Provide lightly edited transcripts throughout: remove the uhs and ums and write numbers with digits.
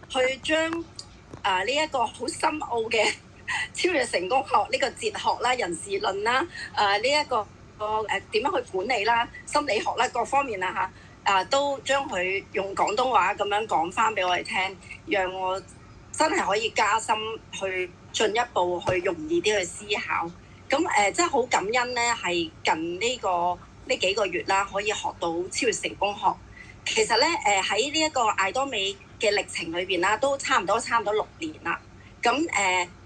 去將呢一個好深奧嘅超越成功學呢個哲學啦、人事論啦、呢一個點樣去管理啦、心理學啦各方面啦都將佢用廣東話咁樣講翻俾我哋聽，讓我真係可以加深去進一步去容易啲去思考。咁真係好感恩咧，係近呢幾個月啦，可以學到超越成功學。其實咧喺呢一個艾多美嘅歷程裏邊啦，都差唔多6年啦。咁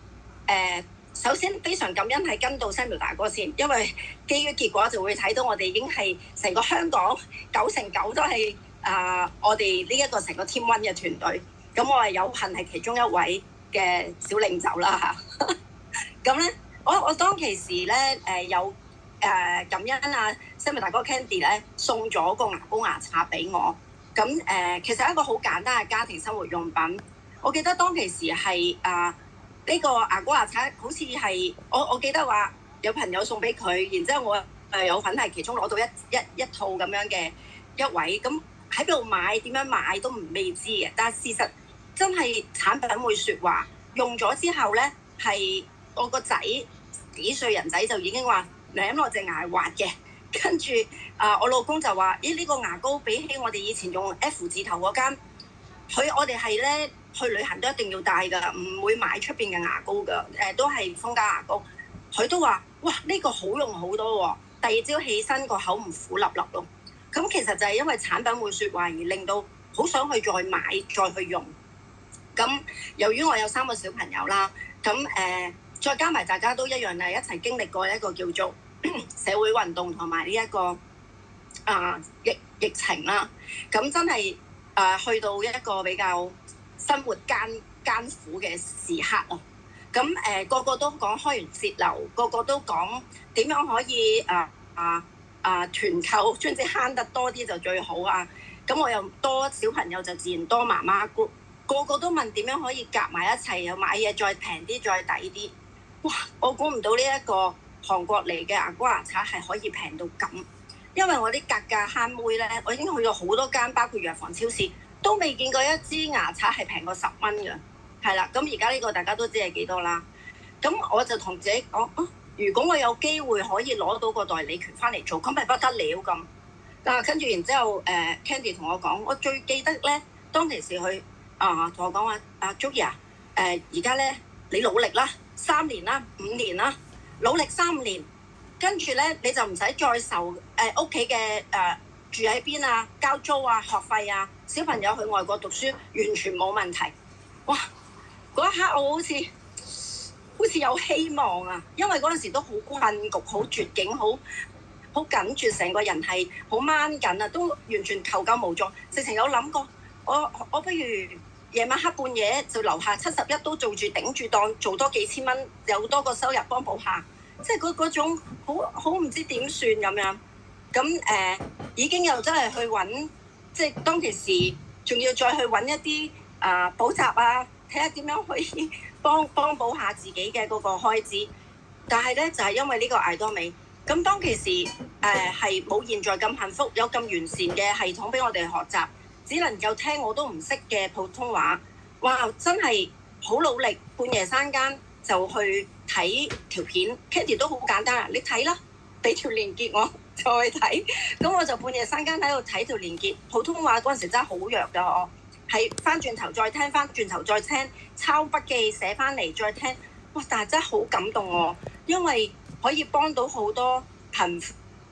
首先非常感恩係跟到 Samuel 大哥先，因為基於結果就會睇到我哋已經係成個香港9成9都係我哋呢一個成個 Team One 嘅團隊。咁我係有幸係其中一位嘅小領袖啦嚇。咁咧我當其時咧有感恩Samuel 大哥 Candy 咧送咗個牙膏牙刷俾我。咁其實係一個好簡單嘅家庭生活用品。我記得當其時係呢個牙膏牙刷好似係我記得話有朋友送俾佢，然之後我有份係其中攞到一套咁樣嘅一位。咁喺度買點樣買都未知嘅，但係事實真係產品會説話。用咗之後咧，係我個仔幾歲人仔就已經話舐落隻牙滑嘅。跟住我老公就話：咦，呢個牙膏比起我哋以前用 F 字頭嗰間，我哋係咧去旅行都一定要帶㗎，唔會買出邊嘅牙膏㗎。都係蜂家牙膏。佢都話：哇，呢個好用好多喎！第二朝起身個口唔苦粒粒咯。咁其實就係因為產品會説話而令到好想去再買再去用。咁由於我有3個小朋友啦，咁再加埋大家都一樣係一齊經歷過一個叫做社會運動同埋呢一個疫情啦。咁真係去到一個比較生活艱苦嘅時刻啊。咁個個都講開源節流，個個都講點樣可以團購，總之慳得多啲就最好啊。咁我又多小朋友就自然多媽媽 group， 個個都問點樣可以夾埋一齊，又買嘢再平啲再抵啲。哇！我估唔到呢一個韓國嚟嘅牙膏牙刷係可以平到咁，因為我啲格價慳妹咧，我已經去到好多間，包括藥房、超市，都未見過一支牙刷係平過10蚊嘅。係啦，咁而家呢個大家都知係幾多啦。咁我就同自己講，如果我有機會可以攞到個代理權翻嚟做，咁咪不得了咁。跟住然之後Candy 同我講，我最記得咧，當其時佢同我講話，Joey 而家咧你努力啦，3年啦5年啦，努力3年，跟住咧你就唔使再受屋企嘅住喺邊啊、交租啊、學費啊，小朋友去外國讀書完全冇問題。哇！嗰一刻我好似有希望啊，因為嗰陣時都好困局、好絕境、好緊住，成個人係好掹緊啊，都完全求救無助。直情有諗過，我不如夜晚黑半夜就留下71都做住頂住檔，做多幾千蚊，有多個收入幫補下，即係嗰種好唔知點算咁樣。咁已經又真係去揾，即係當其時仲要再去揾一啲補習啊，睇下點樣可以幫補下自己嘅嗰個開支。但係咧就係因為呢個艾多美，咁當其時係冇現在咁幸福，有咁完善嘅系統俾我哋學習，只能夠聽我都唔識嘅普通話。哇！真係好努力，半夜三更就去睇條片。Candy 都好簡單啊，你睇啦，俾條連結我就去睇。咁我就半夜三更喺度睇條連結。普通話嗰陣時真係好弱㗎，我係翻轉頭再聽，翻轉頭再聽，抄筆記寫翻嚟再聽。哇！但係真係好感動我，因為可以幫到好多貧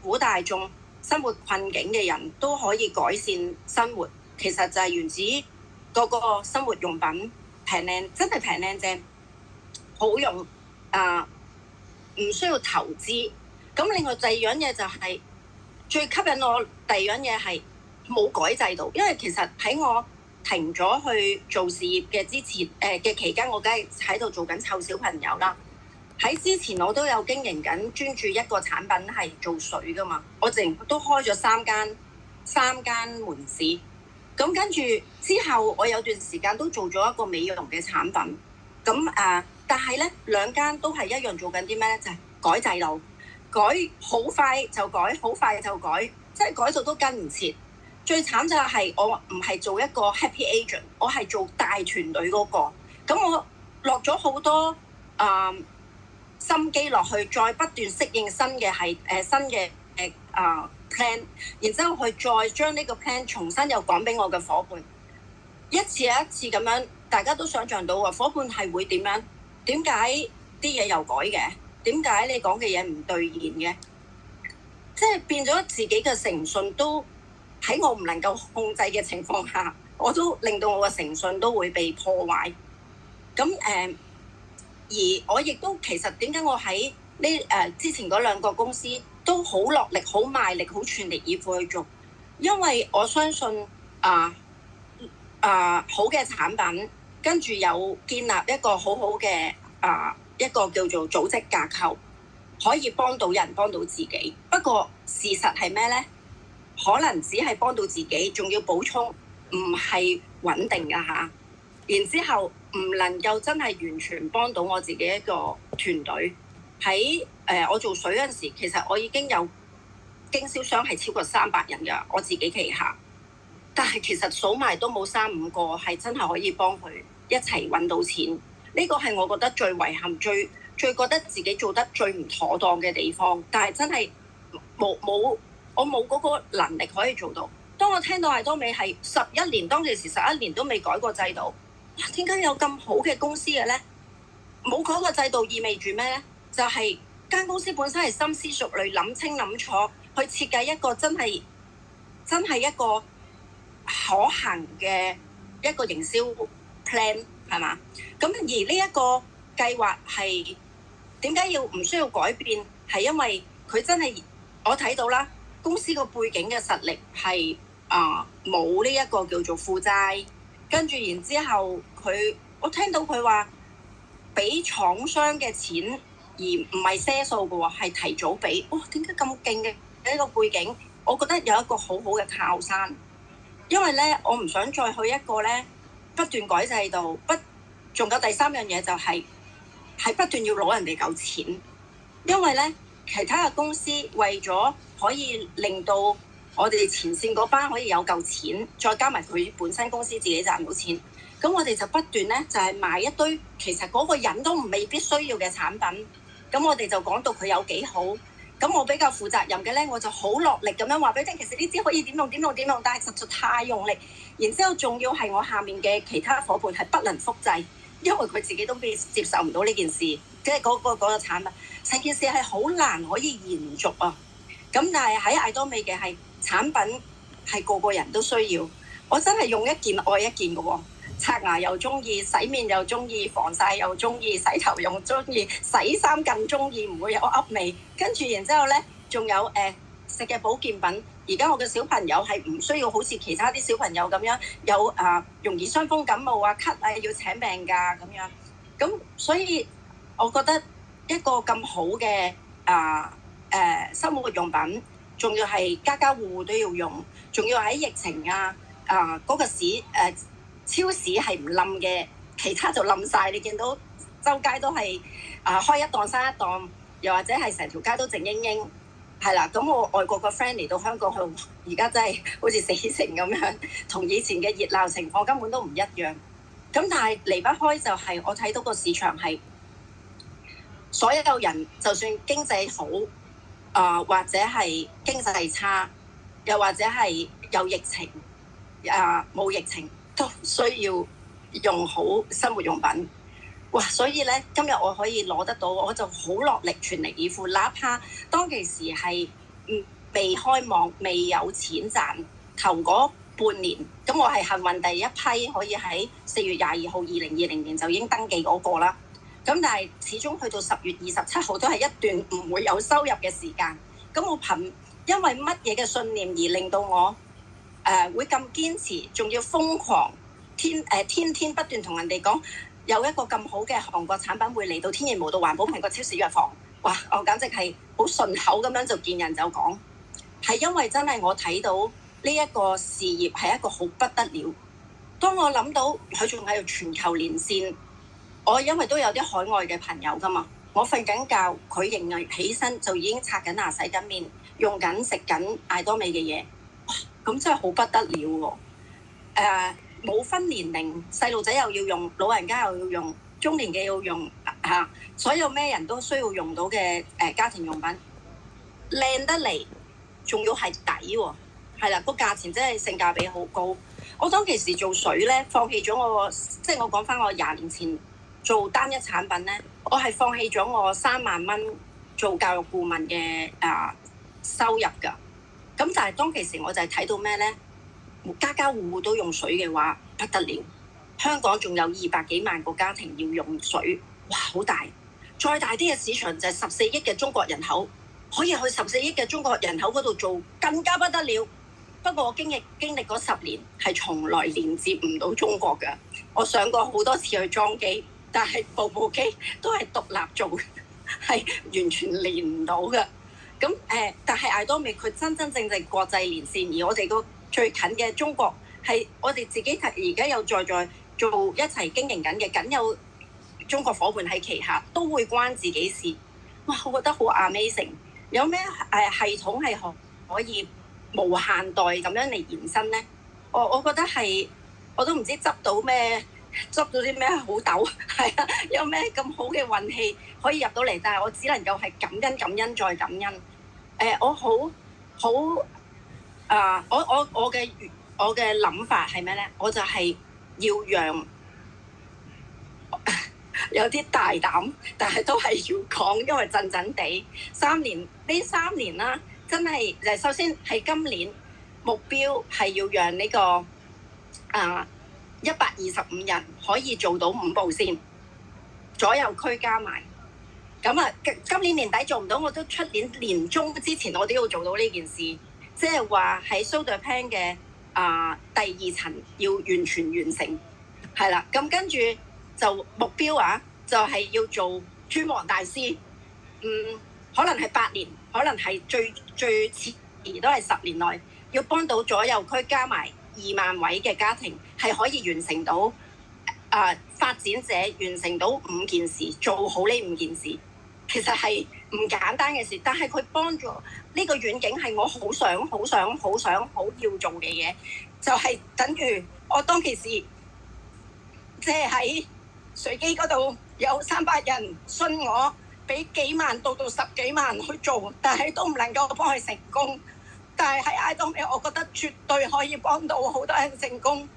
苦大眾生活困境嘅人都可以改善生活。其實就係源自嗰個生活用品平靚，真係平靚正，好用唔需要投資。咁另外第二樣嘢就係最吸引我，第二樣嘢係冇改制度，因為其實喺我停咗去做事業嘅之前嘅期間，我梗係喺度做緊湊小朋友啦。喺之前我都有經營緊專注一個產品係做水㗎嘛，我都開咗3間門市。咁跟住之後，我有段時間都做咗一個美容嘅產品。咁但係咧2間都係一樣做緊啲咩咧？就係改制度，改好快就改，好快就改，即係改到都跟唔切。最慘就係我唔係做一個 happy agent，我係做大團隊嗰個。咁我落咗好多心機落去，再不斷適應新嘅plan， 然之後去再將呢個 plan 重新又講俾我嘅伙伴，一次又一次咁樣，大家都想象到喎，伙伴係會點樣？點解啲嘢又改嘅？點解你講嘅嘢唔兌現嘅？即係變咗自己嘅誠信都喺我唔能夠控制嘅情況下，我都令到我嘅誠信都會被破壞。咁而我亦都其實點解我喺之前嗰兩個公司都好落力、好賣力、好全力以赴去做，因為我相信好嘅產品，跟住有建立一個好好嘅一個叫做組織架構，可以幫到人、幫到自己。不過事實係咩呢？可能只係幫到自己，仲要補充唔係穩定㗎嚇。然之後唔能夠真係完全幫到我自己一個團隊。喺我做水嗰陣時，其實我已經有經銷商係超過300人㗎，我自己旗下。但係其實數埋都冇3-5個係真係可以幫佢一齊揾到錢。呢個係我覺得最遺憾、最覺得自己做得最唔妥當嘅地方。但係真係我冇嗰個能力可以做到。當我聽到艾多美係11年，當其時11年都未改過制度。點解有咁好嘅公司嘅呢？冇改過制度意味住咩呢？就係間公司本身係深思熟慮、諗清諗楚，去設計一個真係一個可行嘅一個營銷 plan 係嘛？咁而呢一個計劃係點解唔需要改變？係因為佢真係我睇到啦，公司個背景嘅實力係冇呢一個叫做負債。跟住然之後我聽到佢話俾廠商嘅錢而唔係賒數嘅喎，係提早俾。哇！點解咁勁嘅呢個背景？我覺得有一個好好嘅靠山。因為咧，我唔想再去一個咧不斷改制度，仲有第三樣嘢就係不斷要攞人哋嚿錢。因為咧，其他嘅公司為咗可以令到我哋前線嗰班可以有嚿錢，再加埋佢本身公司自己賺到錢，咁我哋就不斷咧就係賣一堆其實嗰個人都未必需要嘅產品，咁我哋就講到佢有幾好，咁我比較負責任嘅咧，我就好落力咁樣話俾你聽，其實呢支可以點用，但係實在太用力，然之後仲要係我下面嘅其他伙伴係不能複製，因為佢自己都接受唔到呢件事，即係嗰個產品，成件事係好難可以延續啊。咁但係喺艾多美嘅係產品係個個人都需要，我真係用一件愛一件嘅喎，刷牙又中意，洗面又中意，防曬又中意，洗頭又中意，洗衫更中意，唔會有噏味。跟住然之後咧，仲有食嘅保健品。而家我嘅小朋友係唔需要好似其他啲小朋友咁樣有容易傷風感冒啊、咳啊要請病假咁樣。咁所以我覺得一個咁好嘅生活用品，仲要係家家戶戶都要用，仲要喺疫情嗰個超市係唔冧嘅，其他就冧晒。你見到周街都係開一檔生一檔，又或者係成條街都靜英英，係啦。咁我外國個 friend 嚟到香港，佢而家真係好似死城咁樣，同以前嘅熱鬧情況根本都唔一樣。咁但係離不開就係我睇到個市場係所有人，就算經濟好或者係經濟差，又或者係有疫情冇疫情，都需要用好生活用品。哇！所以咧，今日我可以攞得到，我就好落力全力以赴，哪怕當其時係未開網、未有錢賺，頭嗰半年，咁我係幸運第一批可以喺4月22號2020年就已經登記嗰個啦。咁但係始終去到10月27號都係一段唔會有收入嘅時間。咁我因為乜嘢嘅信念而令到我會咁堅持，仲要瘋狂天天不斷同人哋講有一個咁好嘅韓國產品會嚟到天然無毒環保蘋果超市藥房。哇！我簡直係好順口咁樣就見人就講，係因為真係我睇到呢一個事業係一個好不得了。當我諗到佢仲喺度全球連線，我因為都有啲海外嘅朋友噶嘛，我瞓緊覺，佢仍然起身就已經刷緊牙、洗緊面、用緊食緊艾多美嘅嘢。咁真係好不得了喎！冇分年齡，細路仔又要用，老人家又要用，中年嘅要用嚇，所有咩人都需要用到嘅家庭用品，靚得嚟，仲要係抵喎，係啦，個價錢真係性價比好高。我當其時做水咧，放棄咗我，即係我講翻我20年前做單一產品咧，我係放棄咗我3萬蚊做教育顧問嘅收入㗎。咁但係當其時我就係睇到咩咧？家家戶戶都用水嘅話不得了，香港仲有200幾萬個家庭要用水，哇好大！再大啲嘅市場就係14億嘅中國人口，可以去14億嘅中國人口嗰度做更加不得了。不過我經歷嗰10年係從來連接唔到中國嘅，我上過好多次去裝機，但係部機都係獨立做，係完全連唔到嘅。咁但係艾多美佢真正國際連線，而我哋個最近嘅中國係我哋自己而家有在做一齊經營緊嘅，僅有中國伙伴喺旗下都會關自己事。哇！我覺得好 amazing， 有咩系統係可以無限代咁樣嚟延伸咧？我覺得係我都唔知執到啲咩好豆，係啊，有咩咁好嘅運氣可以入到嚟，但係我只能夠係感恩再感恩。我好我嘅諗法係咩咧？我就係要讓有啲大膽，但係都係要講，因為震震地呢3年啦，真係首先係今年目標係要讓呢個125人可以做到5步線，左右區加埋。咁今年年底做唔到，我都出年年中之前我都要做到呢件事，即係話喺蘇德潘嘅第2層要完全完成，係啦。咁跟住就目標就係要做尊王大師，可能係8年，可能係最遲都係10年內，要幫到左右區加埋2萬位嘅家庭，係可以完成到發展者完成到5件事，做好呢5件事。其實係唔簡單嘅事，但係佢幫助呢個遠景係我好想要做嘅嘢，就係等於我當其時即係喺水機嗰度有300人信我，俾幾萬到10幾萬去做，但係都唔能夠幫佢成功。但係喺艾多美，我覺得絕對可以幫到好多人成功。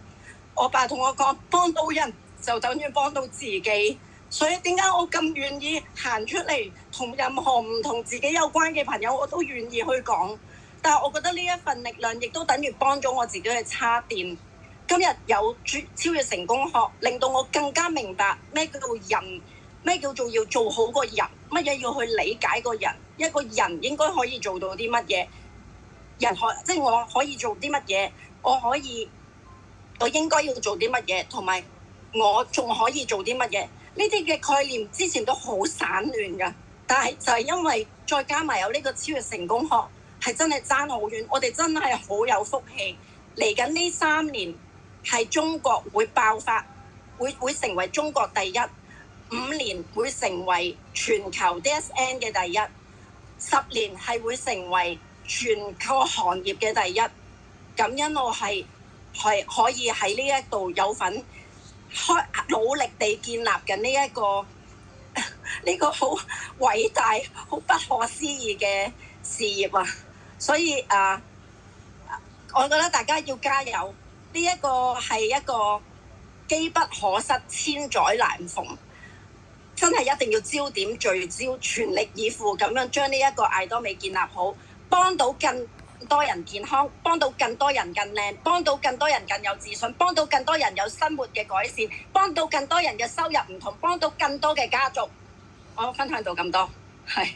我爸同我講，幫到人就等於幫到自己。所以點解我咁願意行出嚟，同任何唔同自己有關嘅朋友我都願意去講。但係我覺得呢一份力量亦都等於幫咗我自己去叉電。今日有超越成功學，令到我更加明白咩叫做人，咩叫做要做好個人，乜嘢要去理解個人，一個人應該可以做到啲乜嘢，即係我可以做啲乜嘢，我應該要做啲乜嘢，同埋我仲可以做啲乜嘢。呢啲嘅概念之前都好散亂㗎，但係就係因為再加埋有呢個超越成功學，係真係爭好遠。我哋真係好有福氣，嚟緊呢3年係中國會爆發，會成為中國第一，5年會成為全球 DSN 嘅第一，10年係會成為全個行業嘅第一。感恩我係可以喺呢一度有份努力地建立緊呢個好偉大、好不可思議嘅事業啊！所以我覺得大家要加油，呢一個係一個機不可失、千載難逢，真係一定要焦點聚焦、全力以赴咁樣將呢一個艾多美建立好，幫到更多人健康，幫到更多人更靚，幫到更多人更有自信，幫到更多人有生活嘅改善，幫到更多人嘅收入唔同，幫到更多嘅家族。我分享到咁多，係。